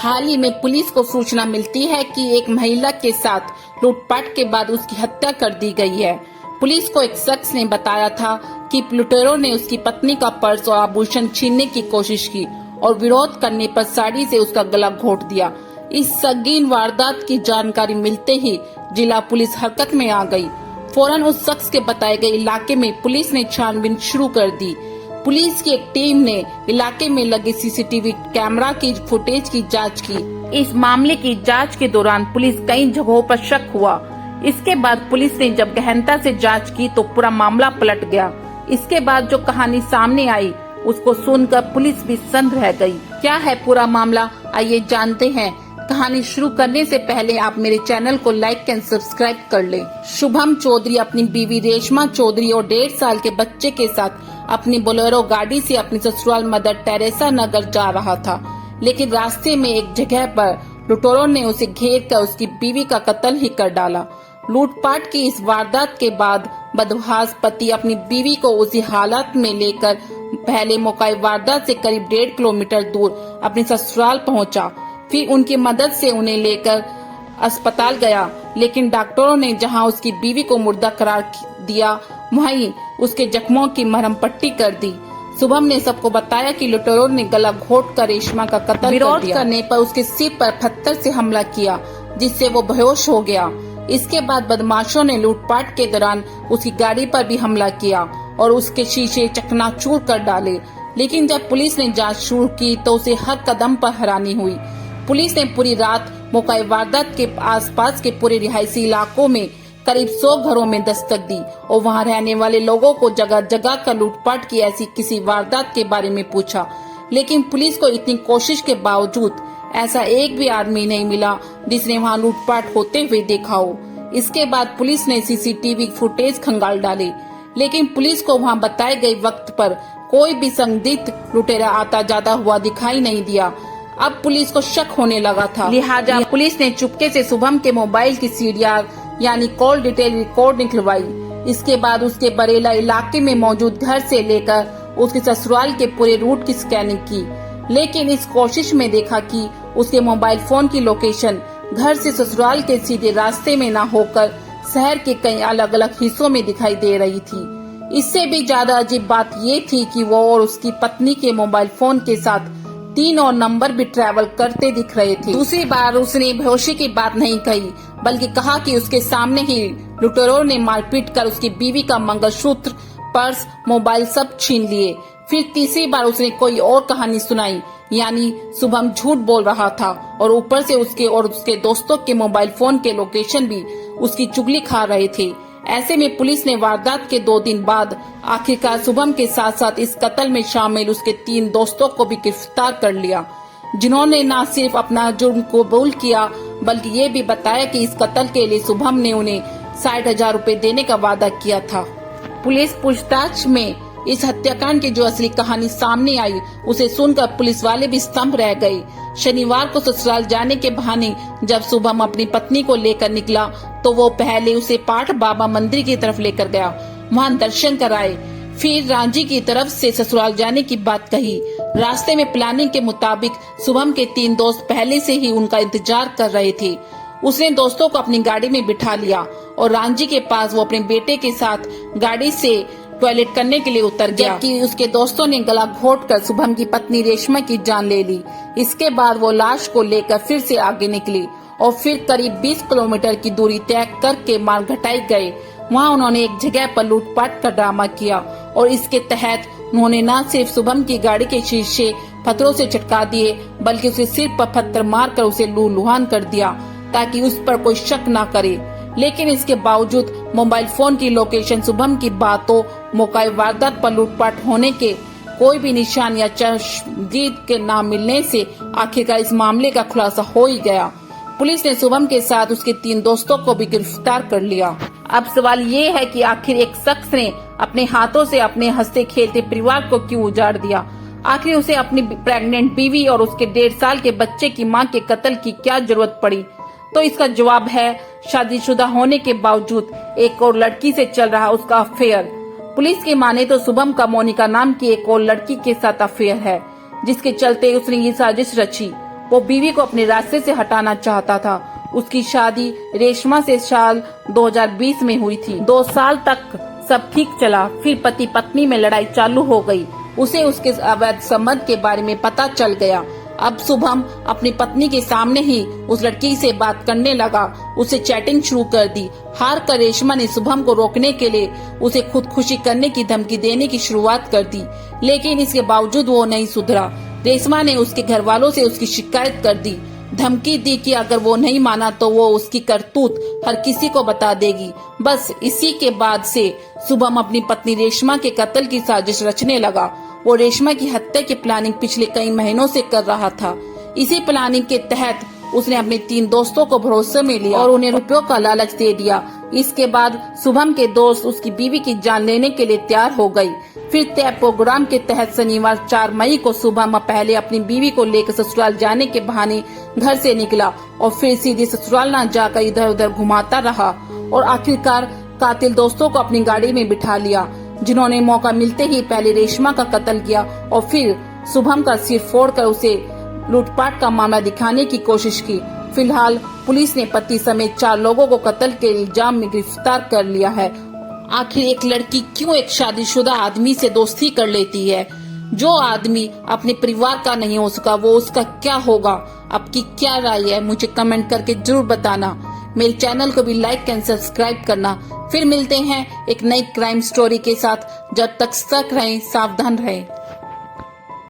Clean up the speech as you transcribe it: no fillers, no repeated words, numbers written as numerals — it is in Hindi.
हाल ही में पुलिस को सूचना मिलती है कि एक महिला के साथ लूटपाट के बाद उसकी हत्या कर दी गई है। पुलिस को एक शख्स ने बताया था कि लुटेरों ने उसकी पत्नी का पर्स और आभूषण छीनने की कोशिश की और विरोध करने पर साड़ी से उसका गला घोंट दिया। इस संगीन वारदात की जानकारी मिलते ही जिला पुलिस हरकत में आ गई। फौरन उस शख्स के बताए गए इलाके में पुलिस ने छानबीन शुरू कर दी। पुलिस की एक टीम ने इलाके में लगे सीसीटीवी कैमरा की फुटेज की जांच की। इस मामले की जांच के दौरान पुलिस कई जगहों पर शक हुआ। इसके बाद पुलिस ने जब गहनता से जांच की तो पूरा मामला पलट गया। इसके बाद जो कहानी सामने आई उसको सुनकर पुलिस भी सन्न रह गई। क्या है पूरा मामला, आइए जानते हैं। कहानी शुरू करने से पहले आप मेरे चैनल को लाइक एंड सब्सक्राइब कर लें। शुभम चौधरी अपनी बीवी रेशमा चौधरी और 1.5 साल के बच्चे के साथ अपनी बोलेरो गाड़ी से अपनी ससुराल मदर टेरेसा नगर जा रहा था, लेकिन रास्ते में एक जगह पर लुटेरों ने उसे घेर कर उसकी बीवी का कत्ल ही कर डाला। लूटपाट की इस वारदात के बाद बदमाश पति अपनी बीवी को उसी हालत में लेकर पहले मौका वारदात से करीब 1.5 किलोमीटर दूर अपने ससुराल पहुंचा। फिर उनकी मदद से उन्हें लेकर अस्पताल गया, लेकिन डॉक्टरों ने जहां उसकी बीवी को मुर्दा करार दिया वहीं उसके जख्मों की मरहम पट्टी कर दी। शुभम ने सबको बताया कि लुटेरों ने गला घोंट कर रेशमा का कत्ल विरोध करने पर उसके सिर पर पत्थर से हमला किया, जिससे वो बेहोश हो गया। इसके बाद बदमाशों ने लूटपाट के दौरान उसकी गाड़ी पर भी हमला किया और उसके शीशे चकनाचूर कर डाले। लेकिन जब पुलिस ने जांच शुरू की तो उसे हर कदम पर हैरानी हुई। पुलिस ने पूरी रात मौका वारदात के आसपास के पूरे रिहायशी इलाकों में करीब 100 घरों में दस्तक दी और वहां रहने वाले लोगों को जगह जगह कर लूटपाट की ऐसी किसी वारदात के बारे में पूछा, लेकिन पुलिस को इतनी कोशिश के बावजूद ऐसा एक भी आदमी नहीं मिला जिसने वहां लूटपाट होते हुए देखा हो। इसके बाद पुलिस ने सीसीटीवी फुटेज खंगाल डाले, लेकिन पुलिस को वहां बताए गए वक्त पर कोई भी संदिग्ध लुटेरा आता जाता हुआ दिखाई नहीं दिया। अब पुलिस को शक होने लगा था, लिहाजा पुलिस ने चुपके से शुभम के मोबाइल की सीडीआर यानी कॉल डिटेल रिकॉर्ड निकलवाई। इसके बाद उसके बरेला इलाके में मौजूद घर से लेकर उसके ससुराल के पूरे रूट की स्कैनिंग की, लेकिन इस कोशिश में देखा कि उसके मोबाइल फोन की लोकेशन घर से ससुराल के सीधे रास्ते में न होकर शहर के कई अलग अलग हिस्सों में दिखाई दे रही थी। इससे भी ज्यादा अजीब बात ये थी कि वो और उसकी पत्नी के मोबाइल फोन के साथ 3 और नंबर भी ट्रैवल करते दिख रहे थे। दूसरी बार उसने बेहोशी की बात नहीं कही, बल्कि कहा कि उसके सामने ही लुटेरों ने मारपीट कर उसकी बीवी का मंगलसूत्र, पर्स, मोबाइल सब छीन लिए। फिर तीसरी बार उसने कोई और कहानी सुनाई, यानी शुभम झूठ बोल रहा था और ऊपर से उसके और उसके दोस्तों के मोबाइल फोन के लोकेशन भी उसकी चुगली खा रहे थे। ऐसे में पुलिस ने वारदात के 2 दिन बाद आखिरकार शुभम के साथ साथ इस कत्ल में शामिल उसके 3 दोस्तों को भी गिरफ्तार कर लिया, जिन्होंने न सिर्फ अपना जुर्म कबूल किया बल्कि ये भी बताया कि इस कत्ल के लिए शुभम ने उन्हें 60,000 रुपए देने का वादा किया था। पुलिस पूछताछ में इस हत्याकांड की जो असली कहानी सामने आई उसे सुनकर पुलिस वाले भी स्तंभ रह गए। शनिवार को ससुराल जाने के बहाने जब शुभम अपनी पत्नी को लेकर निकला तो वो पहले उसे पाठ बाबा मंदिर की तरफ लेकर गया, वहां दर्शन कराए, फिर रांची की तरफ से ससुराल जाने की बात कही। रास्ते में प्लानिंग के मुताबिक शुभम के 3 दोस्त पहले से ही उनका इंतजार कर रहे थे। उसने दोस्तों को अपनी गाड़ी में बिठा लिया और रांची के पास वो अपने बेटे के साथ गाड़ी से टॉयलेट करने के लिए उतर गया, जबकि उसके दोस्तों ने गला घोंटकर शुभम की पत्नी रेशमा की जान ले ली। इसके बाद वो लाश को लेकर फिर से आगे निकली और फिर करीब 20 किलोमीटर की दूरी तय करके मारघटाई गए। वहां उन्होंने एक जगह पर लूटपाट का ड्रामा किया और इसके तहत उन्होंने न सिर्फ शुभम की गाड़ी के शीशे पत्थरों से चटका दिए बल्कि उसे सिर पर पत्थर मारकर उसे लूलुहान कर दिया ताकि उस पर कोई शक न करे। लेकिन इसके बावजूद मोबाइल फोन की लोकेशन शुभम की बातों मौका वारदात पर लूटपाट होने के कोई भी निशान या चश्मदीद के न मिलने से आखिरकार इस मामले का खुलासा हो ही गया। पुलिस ने शुभम के साथ उसके 3 दोस्तों को भी गिरफ्तार कर लिया। अब सवाल ये है कि आखिर एक शख्स ने अपने हाथों से अपने हंसते खेलते परिवार को क्यों उजाड़ दिया? आखिर उसे अपनी प्रेग्नेंट बीवी और उसके 1.5 साल के बच्चे की मां के कत्ल की क्या जरूरत पड़ी? तो इसका जवाब है शादीशुदा होने के बावजूद एक और लड़की से चल रहा उसका अफेयर। पुलिस की माने तो शुभम का मोनिका नाम की एक और लड़की के साथ अफेयर है, जिसके चलते उसने ये साजिश रची वो बीवी को अपने रास्ते से हटाना चाहता था। उसकी शादी रेशमा से साल 2020 में हुई थी। 2 साल तक सब ठीक चला, फिर पति पत्नी में लड़ाई चालू हो गई। उसे उसके अवैध संबंध के बारे में पता चल गया। अब शुभम अपनी पत्नी के सामने ही उस लड़की से बात करने लगा, उसे चैटिंग शुरू कर दी। हार कर रेशमा ने शुभम को रोकने के लिए उसे खुदकुशी करने की धमकी देने की शुरुआत कर दी, लेकिन इसके बावजूद वो नहीं सुधरा। रेशमा ने उसके घर वालों से उसकी शिकायत कर दी, धमकी दी कि अगर वो नहीं माना तो वो उसकी करतूत हर किसी को बता देगी। बस इसी के बाद से शुभम अपनी पत्नी रेशमा के कत्ल की साजिश रचने लगा। वो रेशमा की हत्या की प्लानिंग पिछले कई महीनों से कर रहा था। इसी प्लानिंग के तहत उसने अपने 3 दोस्तों को भरोसे में लिया और उन्हें रुपयों का लालच दे दिया। इसके बाद शुभम के दोस्त उसकी बीवी की जान लेने के लिए तैयार हो गई। फिर तय प्रोग्राम के तहत शनिवार 4 मई को शुभम पहले अपनी बीवी को लेकर ससुराल जाने के बहाने घर से निकला और फिर सीधे ससुराल न जाकर इधर उधर घुमाता रहा और आखिरकार कातिल दोस्तों को अपनी गाड़ी में बिठा लिया, जिन्होंने मौका मिलते ही पहले रेशमा का कत्ल किया और फिर शुभम का सिर फोड़कर उसे लूटपाट का मामला दिखाने की कोशिश की। फिलहाल पुलिस ने पति समेत 4 लोगों को कत्ल के इल्जाम में गिरफ्तार कर लिया है। आखिर एक लड़की क्यों एक शादीशुदा आदमी से दोस्ती कर लेती है? जो आदमी अपने परिवार का नहीं हो सका वो उसका क्या होगा? आपकी क्या राय है? मुझे कमेंट करके जरूर बताना। मेरे चैनल को भी लाइक एंड सब्सक्राइब करना। फिर मिलते हैं एक नई क्राइम स्टोरी के साथ। जब तक सतर्क रहें, सावधान रहें।